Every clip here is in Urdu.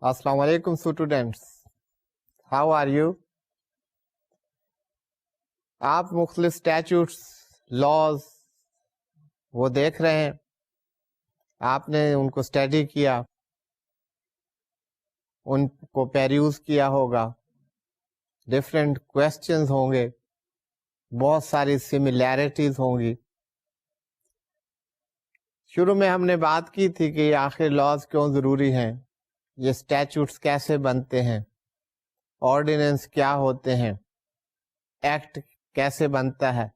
السلام علیکم اسٹوڈینٹس، ہاؤ آر یو؟ آپ مختلف اسٹیچوٹس، لاز وہ دیکھ رہے ہیں، آپ نے ان کو اسٹڈی کیا، ان کو پیریوز کیا ہوگا، ڈفرینٹ کوشچنز ہوں گے، بہت ساری سملیرٹیز ہوں گی. شروع میں ہم نے بات کی تھی کہ آخر لاز کیوں ضروری ہیں، یہ اسٹیچوٹس کیسے بنتے ہیں، آرڈیننس کیا ہوتے ہیں، ایکٹ کیسے بنتا ہے.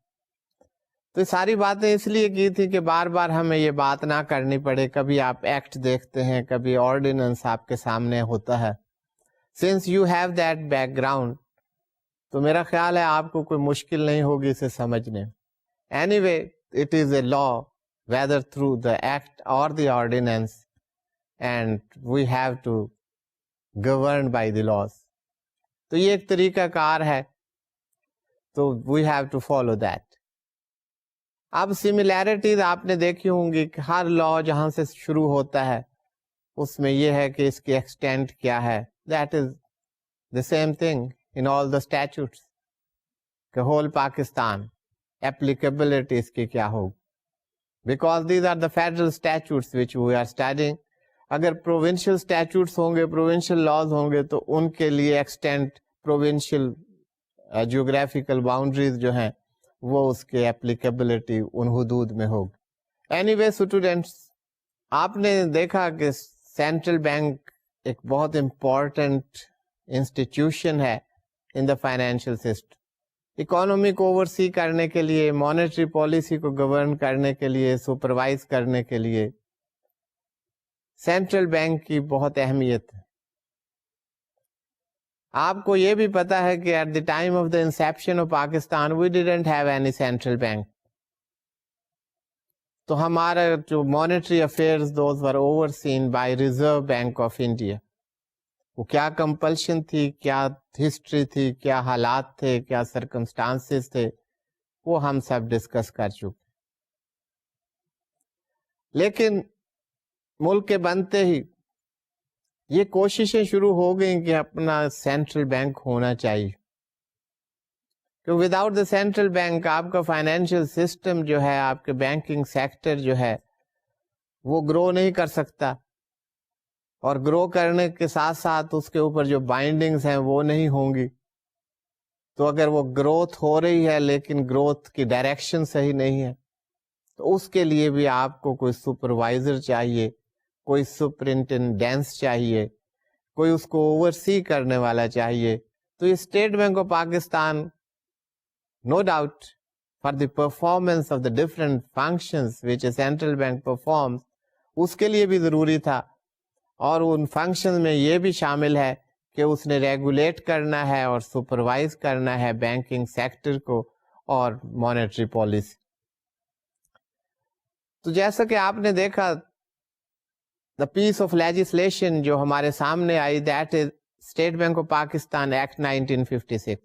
تو یہ ساری باتیں اس لیے کی تھی کہ بار بار ہمیں یہ بات نہ کرنی پڑے. کبھی آپ ایکٹ دیکھتے ہیں، کبھی آرڈیننس آپ کے سامنے ہوتا ہے. Since you have that back ground, تو میرا خیال ہے آپ کو کوئی مشکل نہیں ہوگی اسے سمجھنے. Any way it is a law whether through the act or the ordinance, and we have to govern by the laws. تو یہ ایک طریقہ کار ہے، تو we have to follow that. اب سملیرٹیز آپ نے دیکھی ہوں گی کہ ہر لا جہاں سے شروع ہوتا ہے اس میں یہ ہے کہ اس کی ایکسٹینٹ کیا ہے. That is the same thing in all the statutes. کہ whole پاکستان applicability اس کی کیا ہوگی. Because these are the federal statutes which we are studying. اگر provincial statutes ہوں گے، provincial laws ہوں گے، تو ان کے لیے extent provincial geographical boundaries جو ہیں وہ اس کے applicability ان حدود میں ہوگی. Anyway students، آپ نے دیکھا کہ سینٹرل بینک ایک بہت امپورٹنٹ انسٹیٹیوشن ہے in the financial system. Economy کو اوورسی کرنے کے لیے، مانیٹری پالیسی کو گورن کرنے کے لیے، سپروائز کرنے کے لیے سینٹرل بینک کی بہت اہمیت ہے. آپ کو یہ بھی پتا ہے کہ at the time of the inception of Pakistan we didn't have any central bank. تو ہمارا جو monetary affairs those were overseen by Reserve Bank of India. وہ کیا کمپلشن تھی، کیا ہسٹری تھی، کیا حالات تھے، کیا سرکمسٹانسز تھے، وہ ہم سب ڈسکس کر چکے. لیکن ملک کے بنتے ہی یہ کوششیں شروع ہو گئیں کہ اپنا سینٹرل بینک ہونا چاہیے. کہ وداؤٹ دا سینٹرل بینک آپ کا فائنینشیل سسٹم جو ہے، آپ کے بینکنگ سیکٹر جو ہے وہ گرو نہیں کر سکتا، اور گرو کرنے کے ساتھ ساتھ اس کے اوپر جو بائنڈنگز ہیں وہ نہیں ہوں گی. تو اگر وہ گروتھ ہو رہی ہے لیکن گروتھ کی ڈائریکشن صحیح نہیں ہے، تو اس کے لیے بھی آپ کو کوئی سپروائزر چاہیے، کوئی سپرنٹینڈنس چاہیے، کوئی اس کو اوورسی کرنے والا چاہیے. تو یہ state bank of Pakistan no doubt for the performance of the different functions which a central bank performs, اس کے لیے بھی ضروری تھا. اور ان فنکشن میں یہ بھی شامل ہے کہ اس نے ریگولیٹ کرنا ہے اور سپروائز کرنا ہے بینکنگ سیکٹر کو اور مانیٹری پالیسی. تو جیسا کہ آپ نے دیکھا دا پیس آف لیجسلیشن جو ہمارے سامنے آئی، that is State bank of Pakistan Act 1956،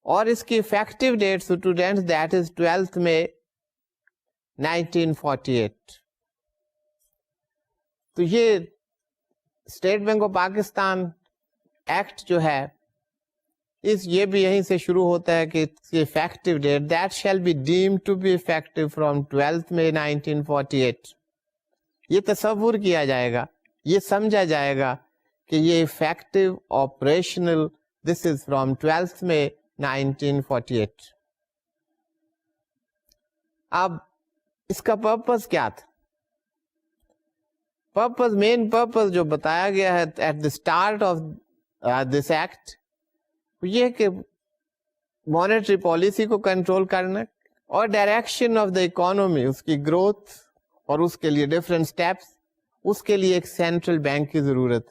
اور اس کی effective date students that is 12 مئی 1948. تو یہ state bank of Pakistan Act جو ہے یہ بھی یہیں سے شروع ہوتا ہے کہ effective date that shall be deemed to be effective from 12 مئی 1948. یہ تصور کیا جائے گا، یہ سمجھا جائے گا کہ یہ effective operational this is from 12 مئی 1948. اب اس کا پرپز کیا تھا؟ مین پرپز جو بتایا گیا ہے at the start of this act, یہ کہ مانیٹری پالیسی کو کنٹرول کرنا اور ڈائریکشن آف دا اکانومی، اس کی گروتھ اور اس کے لیے ڈفرینٹ اسٹیپس، اس کے لیے ایک سینٹرل بینک کی ضرورت.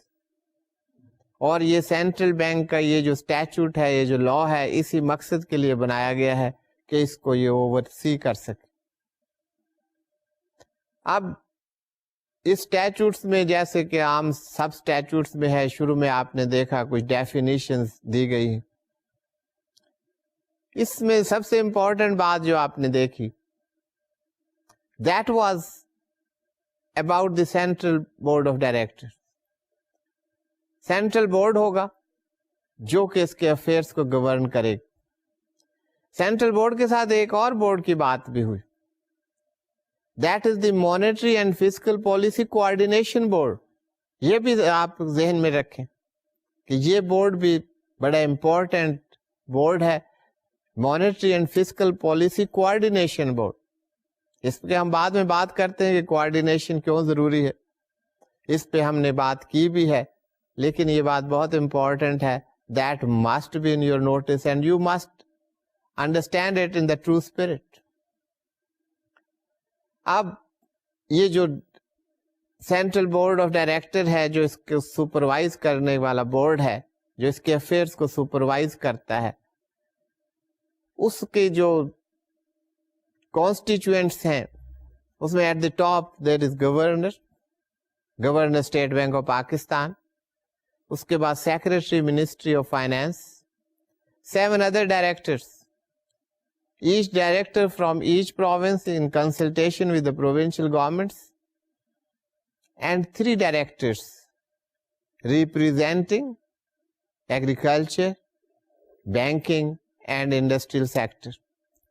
اور یہ سینٹرل بینک کا یہ جو اسٹیچوٹ ہے، یہ جو لا ہے، اسی مقصد کے لیے بنایا گیا ہے کہ اس کو یہ اوور سی کر سکے. اب اس اسٹیچوٹس میں جیسے کہ عام سب اسٹیچوٹس میں ہے، شروع میں آپ نے دیکھا کچھ ڈیفینیشنز دی گئی ہیں. اس میں سب سے امپورٹنٹ بات جو آپ نے دیکھی، that was about the Central Board of Directors. Central board ہوگا جو کہ اس کے افیئرس کو گورن کرے. سینٹرل بورڈ کے ساتھ ایک اور بورڈ کی بات بھی ہوئی, that is the monetary and fiscal policy coordination board. یہ بھی آپ ذہن میں رکھیں کہ یہ بورڈ بھی بڑا امپورٹنٹ بورڈ ہے, monetary and fiscal policy coordination board. اس پہ ہم بعد میں بات کرتے ہیں کہ کوآرڈینیشن کیوں ضروری ہے, اس پہ ہم نے بات کی بھی ہے, لیکن یہ بات بہت امپورٹنٹ ہے. That must be in your notes and you must understand it in the true spirit. اب یہ جو سینٹرل بورڈ آف ڈائریکٹر ہے, جو اس کو سپروائز کرنے والا بورڈ ہے, جو اس کے افیئرس کو سپروائز کرتا ہے, اس کے جو کانسٹیچوئنٹس ہیں اس میں at the top there is governor State bank of Pakistan, اس کے بعد secretary ministry of finance, 7 other directors, each director from each province in consultation with the provincial governments, and 3 directors representing agriculture, banking and industrial sector.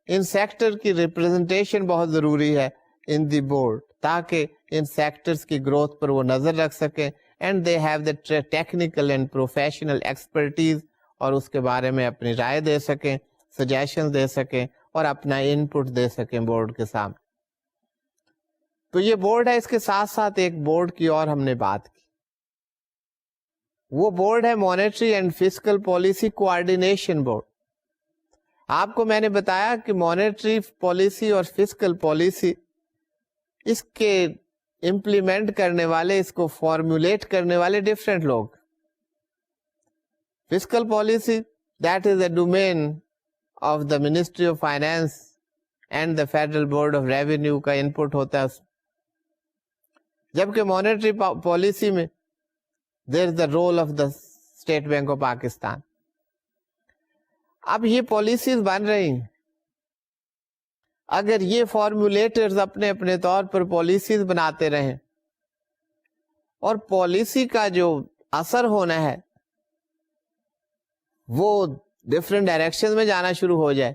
In sector کی ریپرزنٹیشن بہت ضروری ہے ان دی بورڈ, تاکہ ان سیکٹرز کی گروتھ پر وہ نظر رکھ سکیں, and they have the technical and professional expertise, اور اس کے بارے میں اپنی رائے دے سکیں, سجیشن دے سکیں اور اپنا ان پٹ دے سکیں بورڈ کے سامنے. تو یہ بورڈ ہے. اس کے ساتھ ساتھ ایک بورڈ کی اور ہم نے بات کی, وہ بورڈ ہے monetary and fiscal policy coordination board. آپ کو میں نے بتایا کہ مانیٹری پالیسی اور فسکل پالیسی, اس کے امپلیمنٹ کرنے والے, اس کو فارمولیٹ کرنے والے ڈفرینٹ لوگ. Fiscal policy that is a domain of the ministry of finance and the Federal Board of Revenue کا انپٹ ہوتا ہے, جبکہ مانیٹری پالیسی میں there is the role of the state bank of Pakistan. اب یہ پالیسیز بن رہی ہیں, اگر یہ فارمولیٹرز اپنے اپنے طور پر پالیسیز بناتے رہیں اور پالیسی کا جو اثر ہونا ہے وہ ڈفرینٹ ڈائریکشن میں جانا شروع ہو جائے,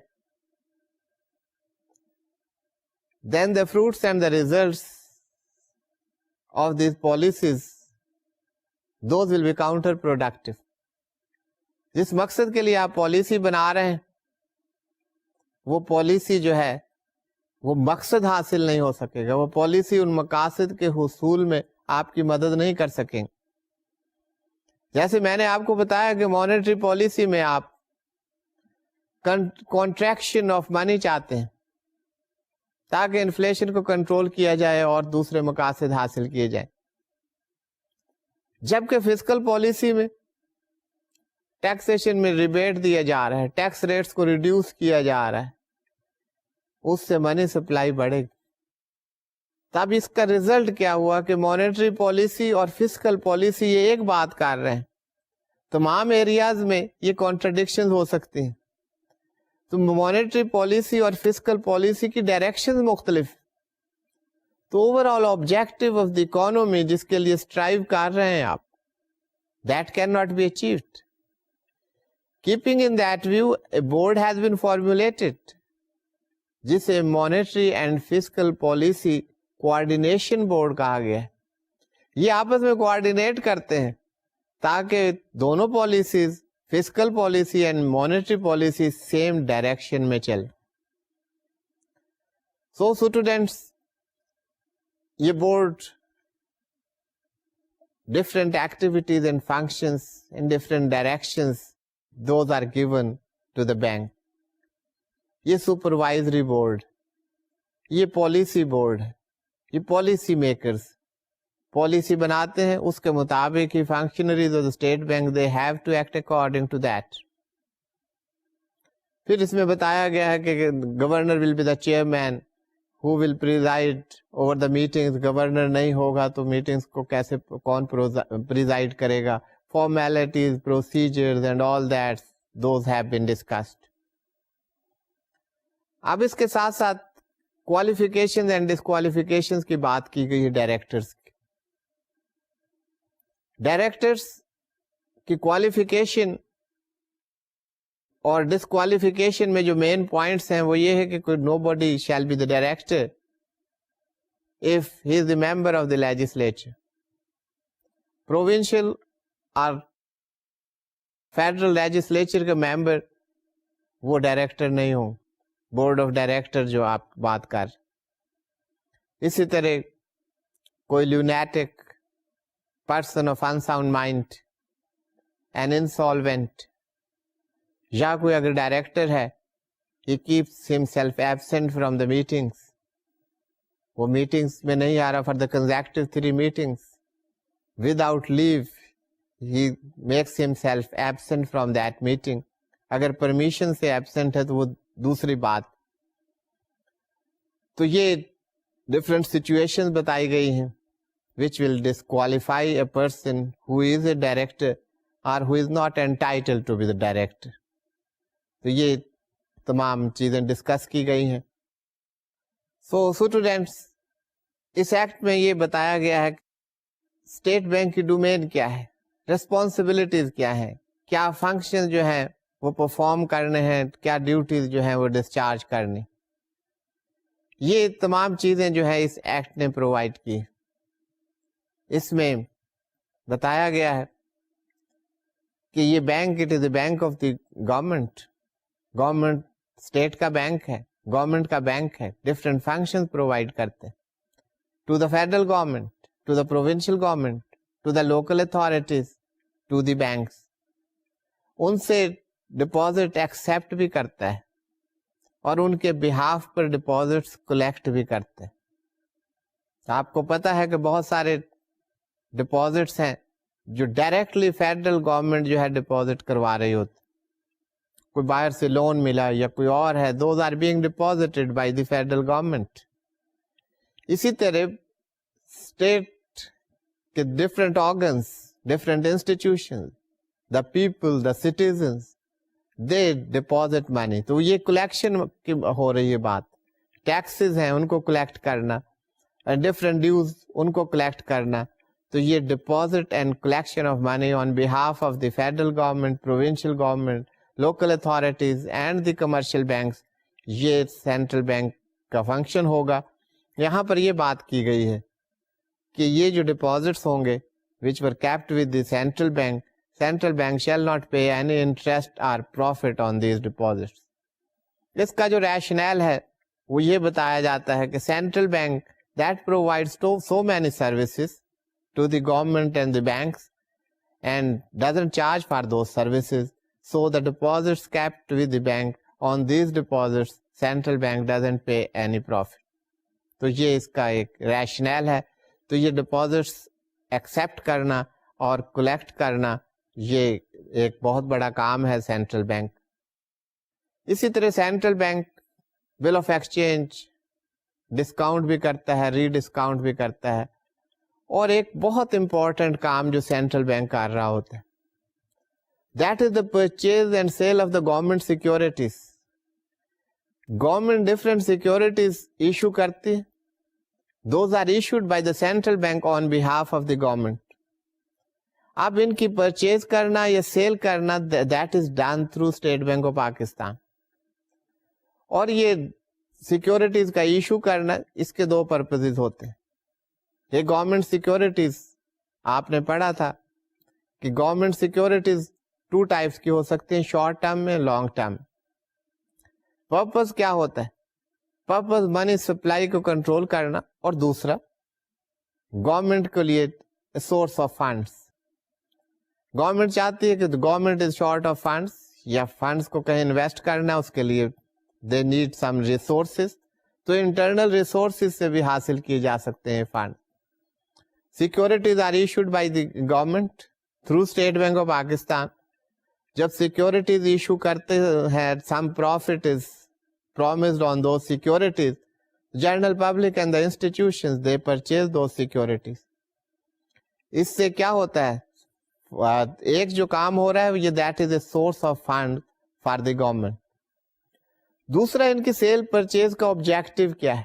then the fruits and the results of these policies, those will be counterproductive. جس مقصد کے لیے آپ پالیسی بنا رہے ہیں وہ پالیسی جو ہے وہ مقصد حاصل نہیں ہو سکے گا, وہ پالیسی ان مقاصد کے حصول میں آپ کی مدد نہیں کر سکیں. جیسے میں نے آپ کو بتایا کہ مانیٹری پالیسی میں آپ کانٹریکشن آف منی چاہتے ہیں تاکہ انفلیشن کو کنٹرول کیا جائے اور دوسرے مقاصد حاصل کیے جائیں, جبکہ فسکل پالیسی میں ٹیکسیشن میں ریبیٹ دیا جا رہا ہے, ٹیکس ریٹس کو ریڈیوس کیا جا رہا ہے, اس سے منی سپلائی بڑھے گی. تب اس کا ریزلٹ کیا ہوا کہ مانیٹری پالیسی اور فسکل پالیسی یہ ایک بات کر رہے ہیں, تمام ایریاز میں یہ کانٹرڈکشن ہو سکتی ہیں. تو مانیٹری پالیسی اور فسکل پالیسی کی ڈائریکشن مختلف, تو overall objective of the economy جس کے لیے اسٹرائیو کر رہے ہیں آپ, that can not be achieved. Keeping in that view, a board has been formulated جسے monetary and fiscal policy coordination board کہا گیا ہے. یہ آپس میں کوآرڈینیٹ کرتے ہیں تاکہ دونوں policies, fiscal policy and monetary policy, same direction میں چلے. سو اسٹوڈینٹس, یہ board different activities and functions in different directions those are given to the bank. یہ سپروائزری بورڈ, یہ پالیسی بورڈ ہے, یہ پالیسی میکرز پالیسی بناتے ہیں, اس کے مطابق ہی functionaries of the state bank they have to act according to that. پھر اس میں بتایا گیا ہے کہ governor will be the chairman who will preside over the meetings. Governor نہیں ہوگا تو میٹنگز کو کیسے کون پریزائڈ کرے گا, formalities, procedures and all that, those have been discussed. اب اس کے ساتھ ساتھ کوالیفیکیشن اینڈ ڈسکوالیفیکیشن کی بات کی گئی ہے ڈائریکٹرس کی. ڈائریکٹرس کی کوالیفیکیشن اور ڈسکوالیفیکیشن میں جو مین پوائنٹس ہیں وہ یہ ہے کہ no body shall be the director if he is the member of the legislature. Provincial اور فیڈرل لیجسلیچر کے ممبر وہ ڈائریکٹر نہیں ہوں, بورڈ آف ڈائریکٹر جو آپ بات کر. اسی طرح کوئی lunatic person of unsound mind, an insolvent, یا کوئی اگر ڈائریکٹر ہے he keeps himself absent from the meetings, وہ میٹنگس میں نہیں آ رہا for the consecutive 3 meetings, without leave he makes himself absent from that meeting. اگر پرمیشن سے ایبسنٹ ہے تو وہ دوسری بات. تو یہ ڈفرینٹ سچویشن بتائی گئی ہیں which will disqualify a person who is a director or who is not entitled to be the director. تو یہ تمام چیزیں ڈسکس کی گئی ہیں. سو اسٹوڈینٹس, اس ایکٹ میں یہ بتایا گیا ہے اسٹیٹ بینک کی ڈومین کیا ہے, ریسپانسبلٹیز کیا ہے, کیا فنکشن جو ہیں وہ پرفارم کرنے ہیں, کیا ڈیوٹیز جو ہیں وہ ڈسچارج کرنی. یہ تمام چیزیں جو ہے اس ایکٹ نے پرووائڈ کی. اس میں بتایا گیا ہے کہ یہ bank it is a bank of the government. Government state کا بینک ہے, گورنمنٹ کا بینک ہے, ڈفرینٹ فنکشن پرووائڈ کرتے ہیں to the federal government, to the provincial government, to the local authorities, to the banks. ان سے ڈپازٹ ایکسیپٹ بھی کرتا ہے اور ان کے بہاف پر ڈپازٹس کلیکٹ بھی کرتے ہیں. آپ کو پتا ہے کہ بہت سارے ڈپازٹس ہیں جو ڈائریکٹلی فیڈرل گورنمنٹ جو ہے ڈپازٹ کروا رہی ہوتی, کوئی باہر سے لون ملا یا کوئی اور ہے, those are being deposited by the federal government. اسی طرح اسٹیٹ کے different organs, different institution, the people, the citizens, they deposit money. تو یہ کلیکشن کی ہو رہی ہے بات. ٹیکسز ہیں ان کو کلیکٹ کرنا, ڈفرینٹ ڈیوز ان کو کلیکٹ کرنا. تو یہ deposit and collection of money on behalf of the federal government, provincial government, local authorities and the commercial banks, یہ سینٹرل بینک کا فنکشن ہوگا. یہاں پر یہ بات کی گئی ہے کہ یہ جو ڈپازٹس ہوں گے which were kept with the central bank shall not pay any interest or profit on these deposits. اس کا جو ریشنل ہے وہ یہ بتایا جاتا ہے کہ central bank that provides so many services to the government and the banks and doesn't charge for those services, so the deposits kept with the bank, on these deposits central bank doesn't pay any profit. تو یہ اس کا ایک ریشنل ہے. تو یہ ڈپازٹس ایکسیپٹ کرنا اور کلیکٹ کرنا یہ ایک بہت بڑا کام ہے سینٹرل بینک. اسی طرح central bank bill of exchange discount بھی کرتا ہے, ری ڈسکاؤنٹ بھی کرتا ہے. اور ایک بہت امپورٹنٹ کام جو سینٹرل بینک کر رہا ہوتا ہے, that is the purchase and sale of the government securities. Government different securities issue کرتی ہے. Those are issued by the central bank on behalf of the government. اب ان کی پرچیز کرنا یا سیل کرنا that is done through State Bank of Pakistan. اور یہ سیکورٹیز کا ایشو کرنا, اس کے 2 پرپزز ہوتے ہیں. یہ گورنمنٹ سیکورٹیز آپ نے پڑھا تھا کہ گورنمنٹ سیکورٹیز 2 ٹائپس کی ہو سکتی ہیں, شارٹ ٹرم میں, لانگ ٹرم. پرپز کیا ہوتا ہے؟ پرپز منی سپلائی کو کنٹرول کرنا, اور دوسرا گورنمنٹ کے لیے سورس آف فنڈس. گورنمنٹ چاہتی ہے کہ government is short of funds, یا فنڈس کو کہیں انویسٹ کرنا, اس کے لیے دے نیڈ سم ریسورسز. تو انٹرنل ریسورسز سے بھی حاصل کیے جا سکتے ہیں fund. Securities are issued by the government through State bank of Pakistan. جب سیکورٹیز ایشو کرتے ہیں, some profit is promised on those securities, general public and the institutions, they purchase those securities. اس سے کیا ہوتا ہے, ایک جو کام ہو رہا ہے یہ that is a source of fund for the government. دوسرا ان کی سیل پرچیز کا آبجیکٹو کیا ہے,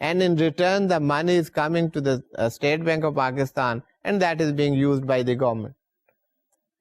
and in return the money is coming to the State Bank of Pakistan and that is being used by the government.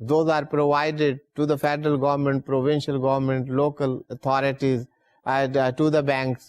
those are provided to the federal government, provincial government, local authorities, to the banks.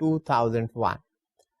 2001.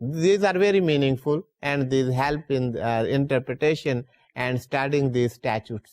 These are very meaningful and these help in interpretation and studying these statutes.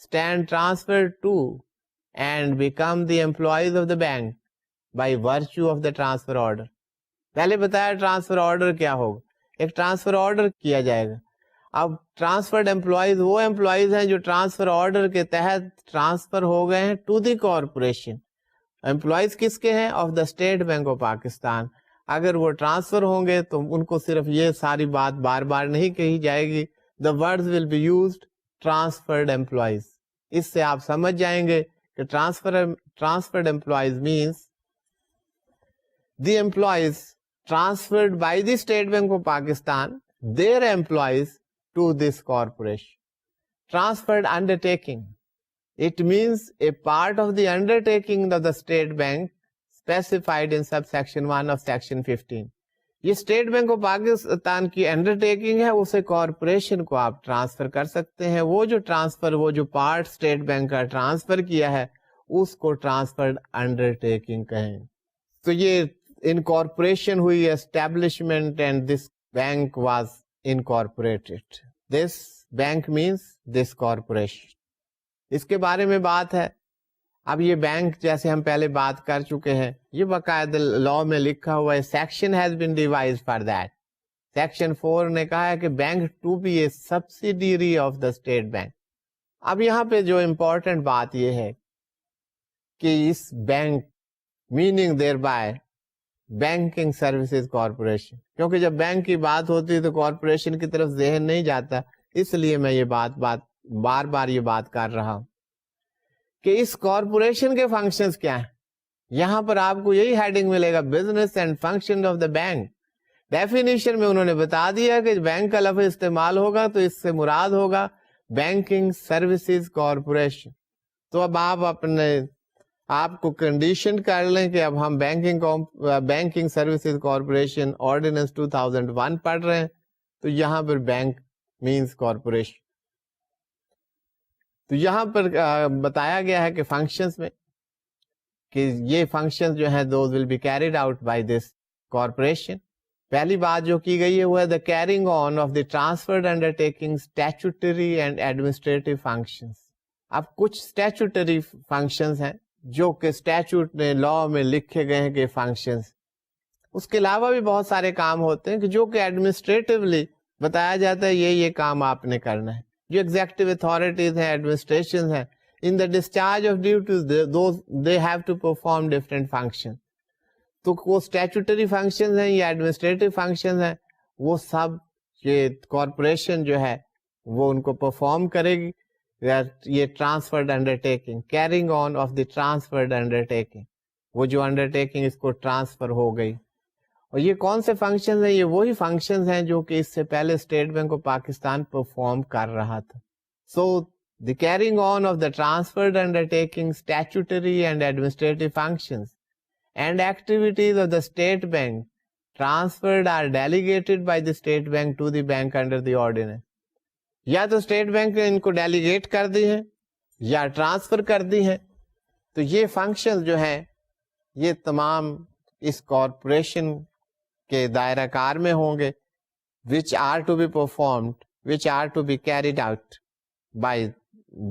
stand transferred to and become the employees of the bank by virtue of the transfer order. پہلے بتایا ٹرانسفر آرڈر کیا ہوگا, ایک ٹرانسفر آرڈر کیا جائے گا. اب ٹرانسفرڈ امپلائیز وہ امپلائیز ہیں جو ٹرانسفر آرڈر کے تحت ٹرانسفر ہو گئے ہیں ٹو دی کارپوریشن. امپلائیز کس کے ہیں؟ Of the state bank of Pakistan. اگر وہ ٹرانسفر ہوں گے تو ان کو صرف یہ ساری بات بار بار نہیں کہی جائے گی. The words will be used transferred employees. اس سے آپ سمجھ جائیں گے کہ transferred employees means the employees transferred by the State Bank of Pakistan, their employees to this corporation. Transferred undertaking. It means a part of the undertaking of the State Bank specified in subsection 1 of section 15. یہ اسٹیٹ بینک آف پاکستان کی انڈرٹیکنگ ہے, اسے کارپوریشن کو آپ ٹرانسفر کر سکتے ہیں. وہ جو ٹرانسفر, وہ جو پارٹ اسٹیٹ بینک کا ٹرانسفر کیا ہے اس کو ٹرانسفرڈ انڈرٹیکنگ کہیں. تو یہ incorporation ہوئی establishment and this bank was incorporated. This bank means this corporation. اس کے بارے میں بات ہے. اب یہ بینک جیسے ہم پہلے بات کر چکے ہیں, یہ باقاعدہ لا میں لکھا ہوا ہے. Section has been devised for that. Section 4 نے کہا ہے کہ bank to be a subsidiary of the state bank. اب یہاں پہ جو امپورٹنٹ بات یہ ہے کہ اس bank meaning thereby banking services corporation, کیونکہ جب بینک کی بات ہوتی ہے تو کارپوریشن کی طرف ذہن نہیں جاتا, اس لیے میں یہ بار بار یہ بات کر رہا ہوں کہ اس کارپوریشن کے فنکشنز کیا ہیں. یہاں پر آپ کو یہی ہیڈنگ ملے گا, business and function of the bank. Definition میں انہوں نے بتا دیا کہ بینک کا لفظ استعمال ہوگا تو اس سے مراد ہوگا بینکنگ سروسز کارپوریشن. تو اب آپ کو کنڈیشن کر لیں کہ اب ہم بینکنگ سروسز کارپوریشن آرڈیننس 2001 پڑھ رہے ہیں, تو یہاں پر بینک مینس کارپوریشن. تو یہاں پر بتایا گیا ہے کہ فنکشنز میں کہ یہ فنکشنز جو ہیں those will be carried out by this corporation. پہلی بات جو کی گئی ہے وہ ہے the carrying on of the transferred undertaking statutory and administrative functions. اب کچھ اسٹیچوٹری فنکشنز ہیں جو کہ اسٹیچوٹ نے لا میں لکھے گئے ہیں کہ فنکشنز. اس کے علاوہ بھی بہت سارے کام ہوتے ہیں کہ جو کہ ایڈمنسٹریٹولی بتایا جاتا ہے یہ کام آپ نے کرنا ہے. جو ایگزیکٹو اتھارٹیز ہیں, ایڈمنسٹریشن ہیں, in the discharge of duties they have to perform different function. تو وہ اسٹیچوٹری فنکشنز ہیں یا ایڈمنسٹریٹو فنکشنز ہیں, وہ سب یہ کارپوریشن جو ہے وہ ان کو پرفارم کرے گی. یہ transferred undertaking, carrying on of the transferred undertaking, وہ جو انڈرٹیکنگ اس کو ٹرانسفر ہو گئی. اور یہ کون سے فنکشنز ہیں؟ یہ وہی فنکشنز ہیں جو کہ اس سے پہلے State bank of Pakistan perform کر رہا تھا. So the carrying on of the transferred undertaking statutory and administrative functions and activities of the state bank transferred or delegated by the state bank to the bank under the ordinance. یا تو اسٹیٹ بینک نے ان کو ڈیلیگیٹ کر دی ہیں یا ٹرانسفر کر دی ہیں. تو یہ فنکشن جو ہیں یہ تمام اس کارپوریشن کے دائرہ کار میں ہوں گے, which are to be performed, which are to be carried out by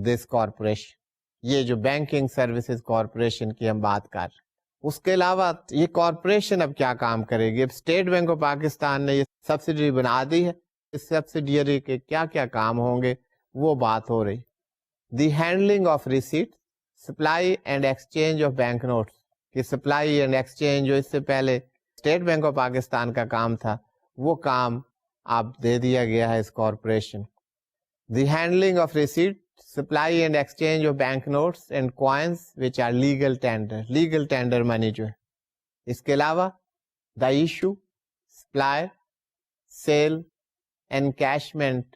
this corporation. یہ جو بینکنگ سروسز کارپوریشن کی ہم بات کر رہے ہیں. اس کے علاوہ یہ کارپوریشن اب کیا کام کرے گی؟ اب اسٹیٹ بینک آف پاکستان نے یہ سبسڈری بنا دی ہے, اس سبسڈیری کے کیا کیا کام ہوں گے وہ بات ہو رہی. The handling of receipt, supply and exchange of bank notes. کہ سپلائی اینڈ ایکسچینج جو اس سے پہلے اسٹیٹ بینک آف پاکستان کا کام تھا وہ کام اب دے دیا گیا ہے اس corporation. The handling of receipt, supply and exchange of bank notes and coins which are legal tender, legal tender money جو ہے. اس کے علاوہ the issue, supply, sale, encashment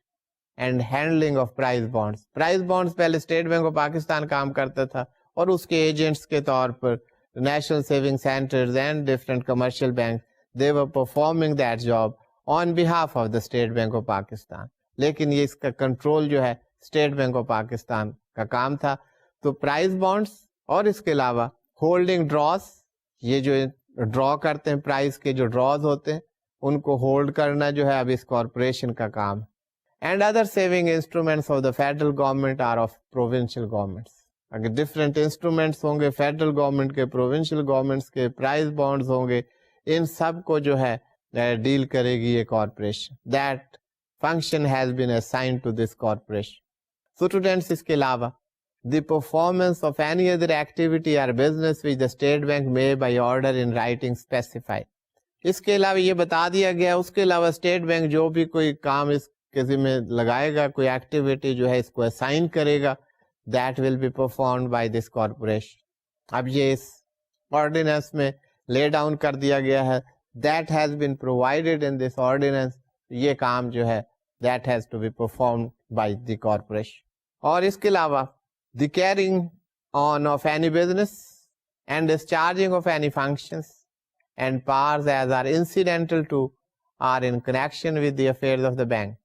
and handling of prize bonds. Prize bonds پہلے اسٹیٹ بینک آف پاکستان کام کرتا تھا اور اس کے ایجنٹس کے طور پر national saving centres and different commercial bank they were performing that job on behalf of the State Bank of Pakistan. لیکن یہ اس کا کنٹرول جو ہے اسٹیٹ بینک آف پاکستان کا کام تھا. تو پرائز بانڈس اور اس کے علاوہ ہولڈنگ ڈراز, یہ جو ڈرا کرتے ہیں پرائز کے جو ڈراز ہوتے ہیں ان کو ہولڈ کرنا جو ہے اب اس کارپوریشن کا کام. and other saving instruments of the federal government or of provincial governments. اگر ڈفرینٹ انسٹرومنٹس ہوں گے فیڈرل گورنمنٹ کے, پروونشل گورنمنٹس کے, پرائز بانڈز ہوں گے, ان سب کو جو ہے ڈیل کرے گی یہ corporation. That function has been assigned to this corporation. Students, اس کے علاوہ the performance of any other activity or business which the state bank may by order in writing specify. اس کے علاوہ یہ بتا دیا گیا, اس کے علاوہ اسٹیٹ بینک جو بھی کوئی کام اس کے ذمہ لگائے گا, کوئی ایکٹیویٹی جو ہے اس کو اسائن کرے گا, that will be performed by this corporation. اب یہ اس آرڈیننس میں لے ڈاؤن کر دیا گیا ہے, that has been provided in this ordinance. یہ کام جو ہے that has to be performed by the corporation. اور اس کے علاوہ the carrying on of any business and discharging of any functions and powers as are incidental to or in connection with the affairs of the bank,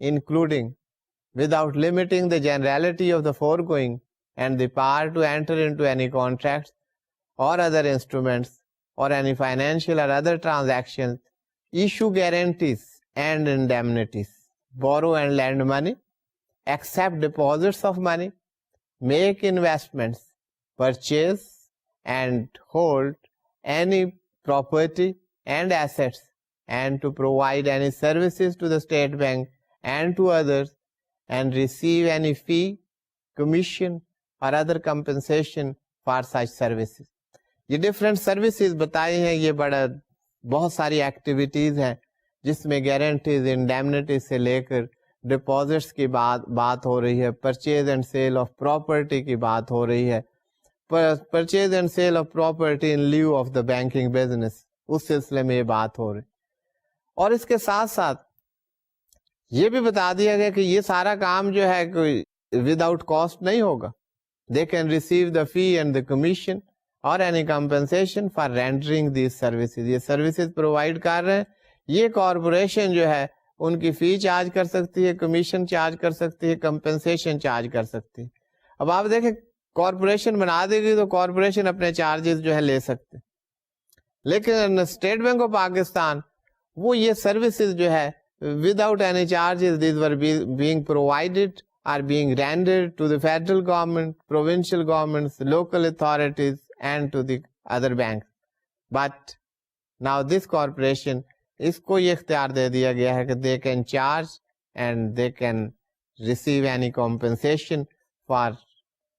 including without limiting the generality of the foregoing and the power to enter into any contracts or other instruments or any financial or other transactions, issue guarantees and indemnities, borrow and lend money, accept deposits of money, make investments, purchase and hold any property and assets, and to provide any services to the state bank and to others, and receive any fee, commission or other compensation for such services. یہ ڈفرینٹ سروسز بتائی ہیں, یہ بہت ساری ایکٹیویٹیز ہیں جس میں گارنٹیز, انڈیمنٹیز سے لے کر ڈپازٹس کی بات ہو رہی ہے, purchase and sale of property کی بات ہو رہی ہے, purchase and sale of property in lieu of the banking business, اس سلسلے میں یہ بات ہو رہی. اور اس کے ساتھ ساتھ یہ بھی بتا دیا گیا کہ یہ سارا کام جو ہے کوئی وداؤٹ کاسٹ نہیں ہوگا. دے کین ریسیو دا فی اینڈ دا کمیشن اور any compensation for rendering these services. یہ سروسز پرووائڈ کر رہے ہیں, یہ کارپوریشن جو ہے ان کی فی چارج کر سکتی ہے, کمیشن چارج کر سکتی ہے, کمپنسیشن چارج کر سکتی ہے. اب آپ دیکھیں کارپوریشن بنا دے گی تو کارپوریشن اپنے چارجز جو ہے لے سکتے, لیکن اسٹیٹ بینک آف پاکستان وہ یہ سروسز جو ہے without any charges, these were being provided or being rendered to the federal government, provincial governments, local authorities and to the other banks. But now this corporation, اس کو یہ اختیار دے دیا گیا ہے کہ they can charge and they can receive any compensation for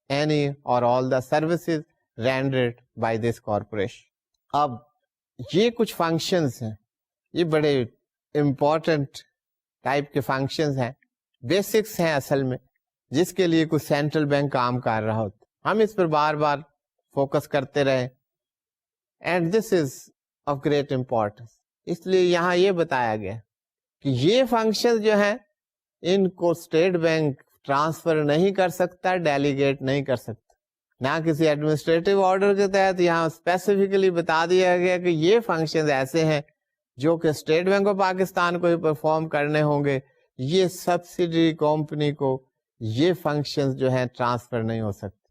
any or all the services rendered by this corporation. اب یہ کچھ فنکشنز ہیں, یہ بڑے امپورٹنٹ ٹائپ کے فنکشنز ہیں, بیسکس ہیں اصل میں, جس کے لیے کوئی سینٹرل بینک کام کر رہا ہوتا. ہم اس پر بار بار فوکس کرتے رہے and this is of great importance. اس لیے یہاں یہ بتایا گیا کہ یہ فنکشن جو ہیں ان کو اسٹیٹ بینک ٹرانسفر نہیں کر سکتا, ڈیلیگیٹ نہیں کر سکتا, نہ کسی ایڈمنسٹریٹو آرڈر کے تحت. یہاں اسپیسیفکلی بتا دیا گیا کہ یہ فنکشن ایسے ہیں جو کہ اسٹیٹ بینک آف پاکستان کو ہی پرفارم کرنے ہوں گے. یہ سبسڈری کمپنی کو یہ فنکشن جو ہیں ٹرانسفر نہیں ہو سکتے.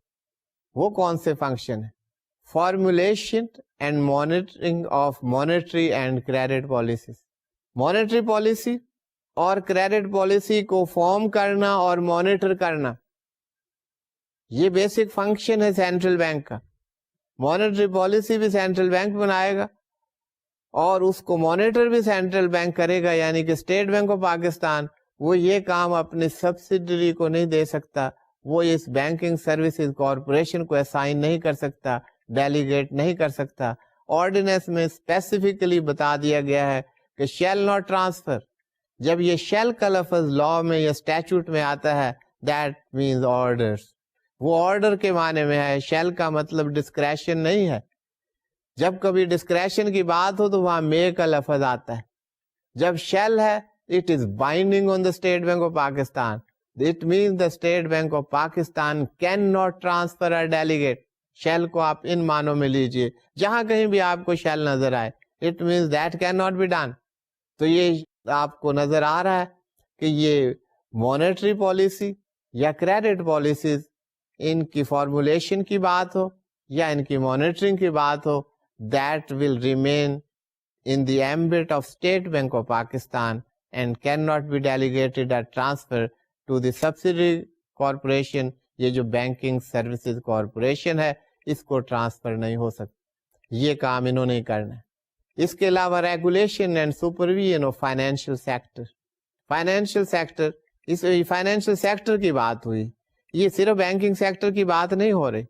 وہ کون سے فنکشن ہیں؟ Formulation and monitoring of monetary and credit policies. Monetary policy اور کریڈٹ پالیسی کو فارم کرنا اور مانیٹر کرنا, یہ بیسک فنکشن ہے سینٹرل بینک کا. مانیٹری پالیسی بھی سینٹرل بینک بنائے گا اور اس کو مانیٹر بھی سینٹرل بینک کرے گا. یعنی کہ اسٹیٹ بینک آف پاکستان وہ یہ کام اپنی سبسڈری کو نہیں دے سکتا, وہ اس بینکنگ سروسز کارپوریشن کو اسائن نہیں کر سکتا, ڈیلیگیٹ نہیں کر سکتا. آرڈیننس میں اسپیسیفکلی بتا دیا گیا ہے کہ شیل ناٹ ٹرانسفر. جب یہ شیل کا لفظ لا میں یا اسٹیچوٹ میں آتا ہے, دیٹ مینز آرڈرز. وہ آرڈر کے معنی میں ہے, شیل کا مطلب ڈسکریشن نہیں ہے. جب کبھی ڈسکریشن کی بات ہو تو وہاں مے کا لفظ آتا ہے. جب شیل ہے, it is binding on the state bank of Pakistan. It means the state bank of Pakistan can not transfer اور ڈیلیگیٹ. شیل کو آپ ان معنوں میں لیجئے, جہاں کہیں بھی آپ کو شیل نظر آئے, it means that can not be done. تو یہ آپ کو نظر آ رہا ہے کہ یہ مانیٹری پالیسی یا کریڈٹ پالیسیز, ان کی فارمولیشن کی بات ہو یا ان کی مانیٹرنگ کی بات ہو, that will remain in the ambit of State Bank of Pakistan and cannot be delegated or transferred to the subsidiary corporation. یہ جو بینکنگ سروسز کارپوریشن ہے اس کو ٹرانسفر نہیں ہو سکتا, یہ کام انہوں نے کرنا ہے. اس کے علاوہ regulation and supervision of financial sector. Financial sector, اس فائنینشیل سیکٹر کی بات ہوئی, یہ صرف بینکنگ سیکٹر کی بات نہیں ہو رہی.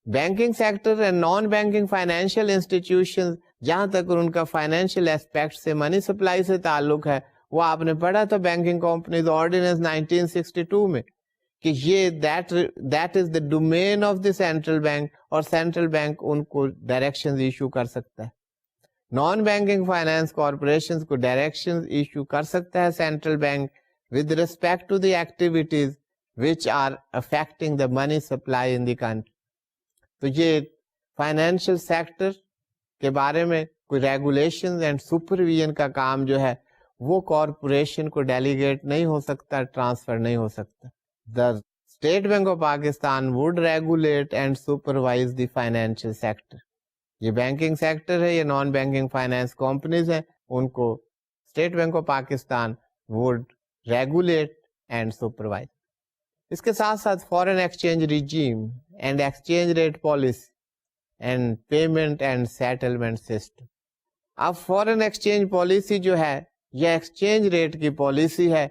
Banking sector and non banking financial institution جہاں تک ان کا فائنینشیل اسپیکٹ سے منی سپلائی سے تعلق ہے, وہ آپ نے پڑھا تھا بینکنگ کمپنیز آرڈیننس 1962 میں کہ یہ that is the domain of the central bank, اور سینٹرل بینک ان کو ڈائریکشنز ایشو کر سکتا ہے. نان بینکنگ فائنانس کارپوریشن کو ڈائریکشنز ایشو کر سکتا ہے central bank with respect to the activities which are affecting the money supply in the country. تو یہ فائنینشیل سیکٹر کے بارے میں کوئی ریگولیشن اینڈ سپرویژن کا کام جو ہے وہ کارپوریشن کو ڈیلیگیٹ نہیں ہو سکتا, ٹرانسفر نہیں ہو سکتا. The State Bank of Pakistan would regulate and supervise the financial sector. یہ بینکنگ سیکٹر ہے, یہ نان بینکنگ فائنانس کمپنیز ہیں, ان کو state bank of Pakistan would regulate and supervise. اس کے ساتھ ساتھ foreign exchange regime and exchange rate policy and payment and settlement system. اب فورن ایکسچینج پالیسی جو ہے یا ایکسچینج ریٹ کی پالیسی ہے,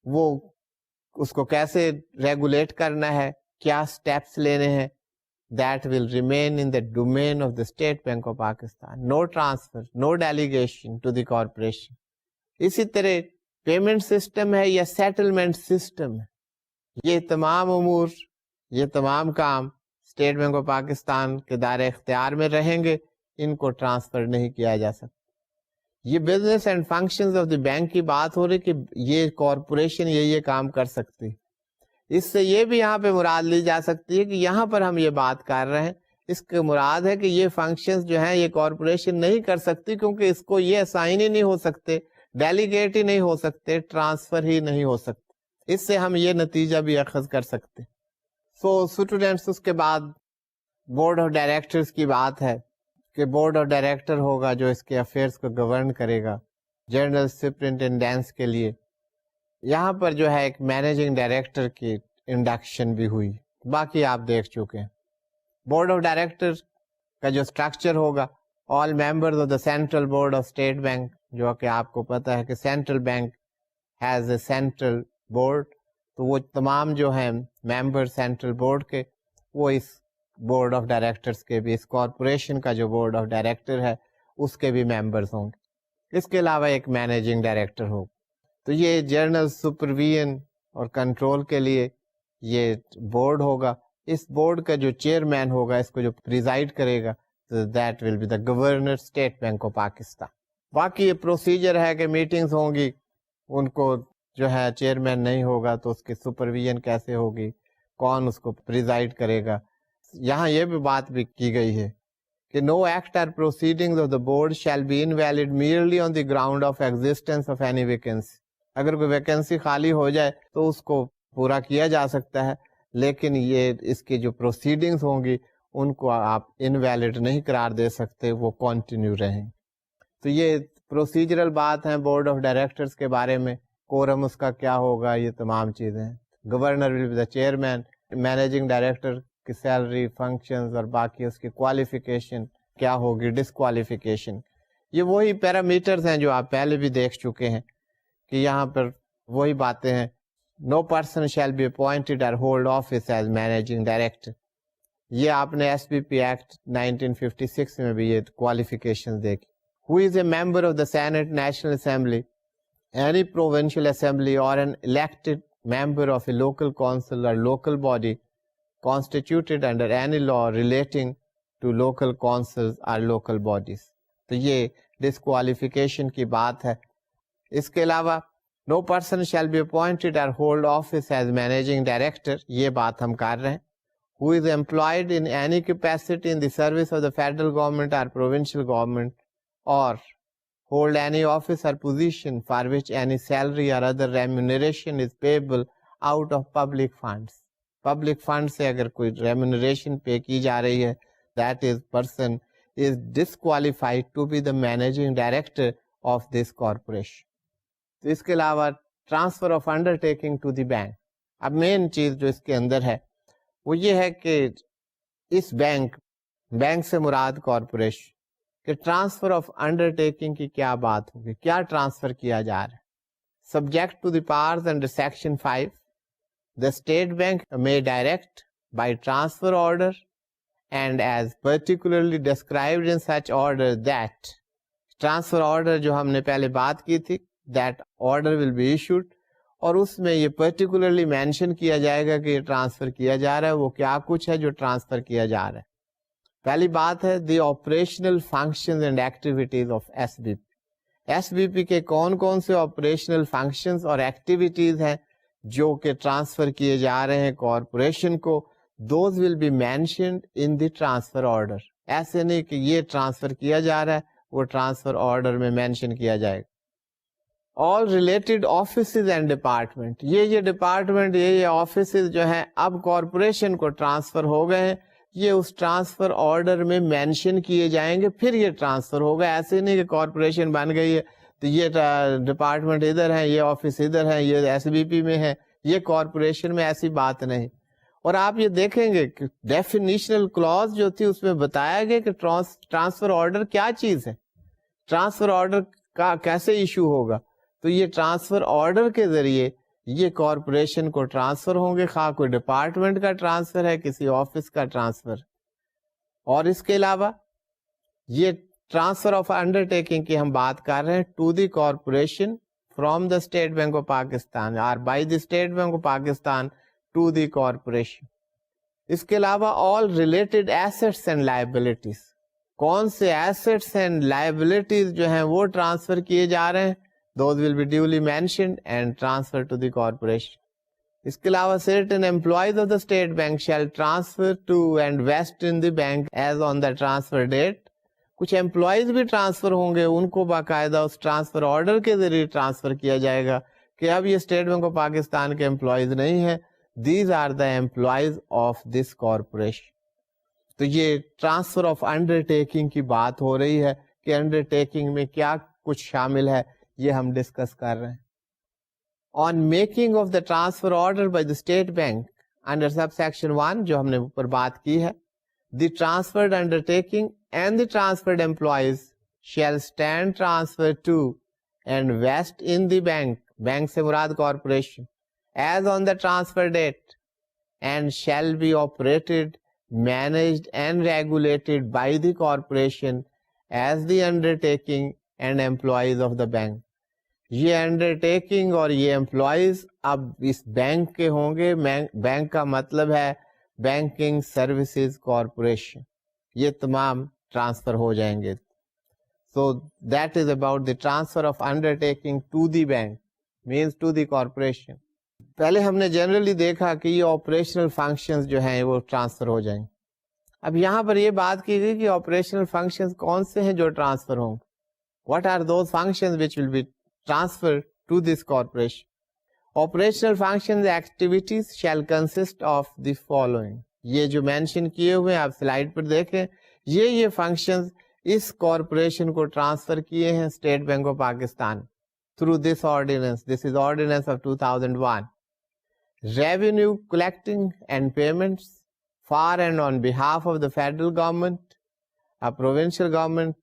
وہ اس کو کیسے ریگولیٹ کرنا ہے, کیا سٹیپس لینے ہیں, that will remain in the domain of the State Bank of Pakistan. No transfer, no delegation to the corporation. اسی طرح پیمنٹ سسٹم ہے یا سیٹلمنٹ سسٹم ہے, یہ تمام امور, یہ تمام کام اسٹیٹ بینک آف پاکستان کے دائرہ اختیار میں رہیں گے, ان کو ٹرانسفر نہیں کیا جا سکتا. یہ business and functions of the bank کی بات ہو رہی کہ یہ کارپوریشن یہ کام کر سکتی. اس سے یہ بھی یہاں پہ مراد لی جا سکتی ہے کہ یہاں پر ہم یہ بات کر رہے ہیں, اس کے مراد ہے کہ یہ فنکشنز جو ہیں یہ کارپوریشن نہیں کر سکتی, کیونکہ اس کو یہ اسائن ہی نہیں ہو سکتے, ڈیلیگیٹ ہی نہیں ہو سکتے, ٹرانسفر ہی نہیں ہو سکتے. اس سے ہم یہ نتیجہ بھی اخذ کر سکتے. سو اسٹوڈینٹس, اس کے بعد بورڈ آف ڈائریکٹرز کی بات ہے کہ بورڈ آف ڈائریکٹر ہوگا جو اس کے افیئرس کو گورن کرے گا جنرل سپرنٹینڈنس کے لیے. یہاں پر جو ہے ایک مینیجنگ ڈائریکٹر کی انڈکشن بھی ہوئی, باقی آپ دیکھ چکے ہیں. بورڈ آف ڈائریکٹر کا جو اسٹرکچر ہوگا, all members of the central board of State Bank, جو کہ آپ کو پتہ ہے کہ central bank has a central board, تو وہ تمام جو ہیں ممبر سینٹرل بورڈ کے وہ اس بورڈ آف ڈائریکٹرز کے بھی, اس کارپوریشن کا جو بورڈ آف ڈائریکٹر ہے اس کے بھی ممبرز ہوں گے. اس کے علاوہ ایک مینیجنگ ڈائریکٹر ہوگا. تو یہ جنرل سپرویژن اور کنٹرول کے لیے یہ بورڈ ہوگا. اس بورڈ کا جو چیئرمین ہوگا, اس کو جو پریزائڈ کرے گا, that will be the governor State bank of Pakistan. باقی یہ پروسیجر ہے کہ میٹنگز ہوں گی, ان کو جو ہے چیئرمین نہیں ہوگا تو اس کی سپرویژن کیسے ہوگی, کون اس کو پریزائڈ کرے گا. یہاں یہ بھی بات بھی کی گئی ہے کہ نو ایکٹ اور proceedings of the board shall be invalid merely on the ground of existence of any vacancy. اگر کوئی ویکینسی خالی ہو جائے تو اس کو پورا کیا جا سکتا ہے, لیکن یہ اس کی جو پروسیڈنگز ہوں گی ان کو آپ انویلڈ نہیں قرار دے سکتے, وہ کنٹینیو رہیں. تو یہ پروسیجرل بات ہیں بورڈ آف ڈائریکٹرز کے بارے میں. کورم اس کا کیا ہوگا, یہ تمام چیزیں. Governor will be the chairman, managing director کی سیلری, فنکشنز اور باقی اس کی کوالیفیکیشن کیا ہوگی, ڈسکوالیفیکیشن. یہ وہی پیرامیٹرز ہیں جو آپ پہلے بھی دیکھ چکے ہیں کہ یہاں پر وہی باتیں ہیں. نو پرسن شیل بی اپوائنٹڈ اور hold office as managing director. یہ آپ نے ایس پی پی ایکٹ 1956 میں بھی یہ کوالیفیکیشن دیکھی. Who is a member of the senate, national assembly, any provincial assembly or an elected member of a local council or local body constituted under any law relating to local councils or local bodies. تو یہ disqualification کی بات ہے. اس کے علاوہ no person shall be appointed or hold office as managing director, یہ بات ہم کر رہے ہیں. Who is employed in any capacity in the service of the federal government or provincial government or hold any office or position for which any salary or other remuneration is payable out of public funds. Public funds سے اگر کوئی remuneration pay کی جا رہی ہے, that is person is disqualified to be the managing director of this corporation. تو اس کے علاوہ transfer of undertaking to the bank. اب مین چیز جو اس کے اندر ہے وہ یہ ہے کہ اس بینک سے مراد کارپوریشن کہ ٹرانسفر آف انڈر ٹیکنگ کی کیا بات ہوگی, کیا ٹرانسفر کیا جا رہا ہے. Subject to the powers under section 5, the state bank may direct by transfer order and as particularly described in such order that transfer order جو ہم نے پہلے بات کی تھی, that order will be issued, اور اس میں یہ particularly mention کیا جائے گا کہ یہ ٹرانسفر کیا جا رہا ہے, وہ کیا کچھ ہے جو ٹرانسفر کیا جا رہا ہے. پہلی بات ہے the operational functions and activities of SBP. SBP کے کون کون سے operational functions اور activities ہیں جو کہ ٹرانسفر کیے جا رہے ہیں کارپوریشن کو, those will be mentioned in the transfer order. ایسے نہیں کہ یہ ٹرانسفر کیا جا رہا ہے وہ ٹرانسفر آرڈر میں مینشن کیا جائے گا. All related offices and department, یہ ڈپارٹمنٹ یہ آفیسز جو ہیں اب کارپوریشن کو ٹرانسفر ہو گئے ہیں, یہ اس ٹرانسفر آرڈر میں مینشن کیے جائیں گے, پھر یہ ٹرانسفر ہوگا. ایسے نہیں کہ کارپوریشن بن گئی ہے تو یہ ڈپارٹمنٹ ادھر ہے, یہ آفس ادھر ہے, یہ ایس بی پی میں ہے, یہ کارپوریشن میں, ایسی بات نہیں. اور آپ یہ دیکھیں گے کہ ڈیفینیشنل کلوز جو تھی اس میں بتایا گیا کہ ٹرانسفر آرڈر کیا چیز ہے, ٹرانسفر آرڈر کا کیسے ایشو ہوگا. تو یہ ٹرانسفر آرڈر کے ذریعے یہ کارپوریشن کو ٹرانسفر ہوں گے, خواہ کوئی ڈپارٹمنٹ کا ٹرانسفر ہے, کسی آفس کا ٹرانسفر. اور اس کے علاوہ یہ ٹرانسفر آف انڈر ٹیکنگ کی ہم بات کر رہے ہیں to the corporation from the state bank of Pakistan اور by the state bank of Pakistan to the corporation. اس کے علاوہ all related assets and liabilities, کون سے ایسٹس اینڈ لائبلٹیز جو ہیں وہ ٹرانسفر کیے جا رہے ہیں, those will be duly mentioned and transfer to the corporation. اس کے علاوہ certain employees of the state bank shall transfer to and vest in the bank as on the transfer date. کچھ امپلائیز بھی ٹرانسفر ہوں گے, ان کو باقاعدہ اس ٹرانسفر آرڈر کے ذریعے ٹرانسفر کیا جائے گا کہ اب یہ اسٹیٹ بینک آف پاکستان کے امپلائیز نہیں ہیں, these are the employees of this corporation. تو یہ ٹرانسفر آف انڈر ٹیکنگ کی بات ہو رہی ہے کہ انڈر ٹیکنگ میں کیا کچھ شامل ہے, یہ ہم ڈسکس کر رہے ہیں. On making of the transfer order by the state Bank under sub section 1 جو ہم نے اوپر بات کی ہے, دی ٹرانسفرڈ انڈر ٹیکنگ and the transferred employees shall stand transfer to and vest in the bank سے مراد corporation as on the transfer date and shall be operated, managed and regulated by the corporation as the undertaking and employees of the bank. یہ انڈرٹیکنگ اور یہ امپلائیز اب اس بینک کے ہوں گے. بینک کا مطلب ہے بینکنگ سروسز کارپوریشن, یہ تمام ٹرانسفر ہو جائیں گے. So that is about the transfer of undertaking to the bank means to the corporation. پہلے ہم نے جنرلی دیکھا کہ یہ آپریشنل فنکشنز جو ہیں وہ ٹرانسفر ہو جائیں. اب یہاں پر یہ بات کی گئی کہ آپریشنل فنکشنز کون سے ہیں جو ٹرانسفر ہوں. What are those functions which will be transfer to this corporation. Operational functions activities shall consist of the following. یہ جو مینشن کیے ہوئے آپ سلائڈ پر دیکھیں, یہ فنکشنز اس کارپوریشن کو ٹرانسفر کیے ہیں state bank of Pakistan through this ordinance. This is ordinance of 2001. Revenue collecting and payments for and on behalf of the federal government, a provincial government,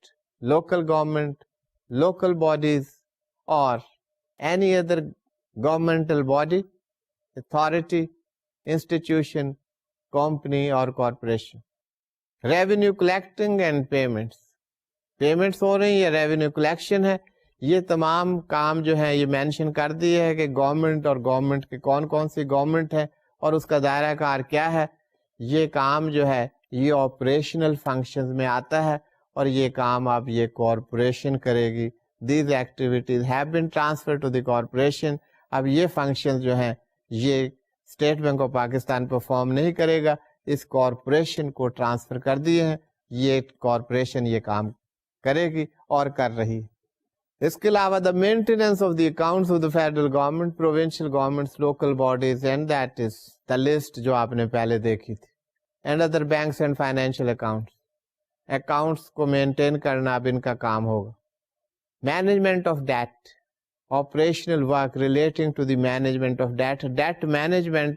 local bodies or any other governmental body, authority, institution, company or corporation. Revenue collecting and payments ہو رہی ہیں, revenue collection ہے. یہ تمام کام جو ہے یہ مینشن کر دیا ہے کہ گورنمنٹ اور گورنمنٹ کے کون سی گورنمنٹ ہے اور اس کا دائرہ کار کیا ہے. یہ کام جو ہے یہ آپریشنل فنکشنز میں آتا ہے اور یہ کام اب یہ کارپوریشن کرے گی. These activities have been transfer to the corporation. اب یہ فنکشنز جو ہیں یہ state bank of Pakistan perform نہیں کرے گا, اس کارپوریشن کو ٹرانسفر کر دیے ہیں, یہ کارپوریشن یہ کام کرے گی اور کر رہی ہے. اس کے علاوہ the maintenance of the accounts of the federal government, provincial governments, local bodies and that is the list جو آپ نے پہلے دیکھی تھی, and other banks and financial accounts کو مینٹین کرنا اب ان کا کام ہوگا. Management of debt, operational work relating to the management of debt. Debt management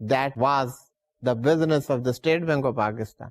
that was the business of the State Bank of Pakistan.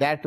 debt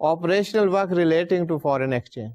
Operational work relating to foreign exchange.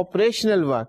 operational work.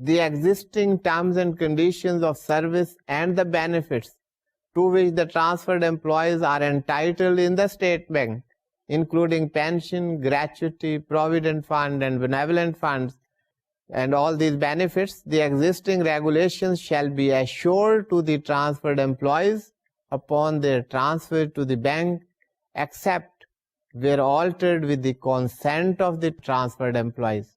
the existing terms and conditions of service and the benefits to which the transferred employees are entitled in the state bank, including pension, gratuity, provident fund and benevolent funds, and all these benefits, the existing regulations shall be assured to the transferred employees upon their transfer to the bank, except where altered with the consent of the transferred employees.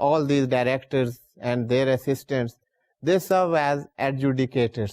all these directors and their assistants, they serve as adjudicators.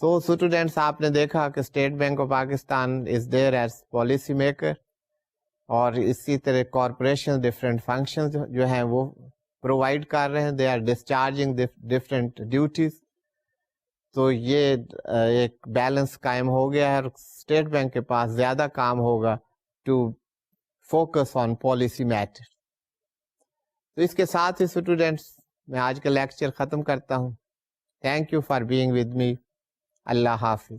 So students آپ نے دیکھا کہ state bank of Pakistan is there as policy maker, اور اسی طرح کارپوریشن ڈفرینٹ فنکشن جو ہیں وہ پرووائڈ کر رہے ہیں، they are discharging different duties. تو یہ ایک بیلنس قائم ہو گیا ہے، اور اسٹیٹ بینک کے پاس زیادہ کام ہوگا to focus on policy matter. تو اس کے ساتھ ہی اسٹوڈینٹس میں آج کا لیکچر ختم کرتا ہوں. Thank you for being with me. اللہ حافظ.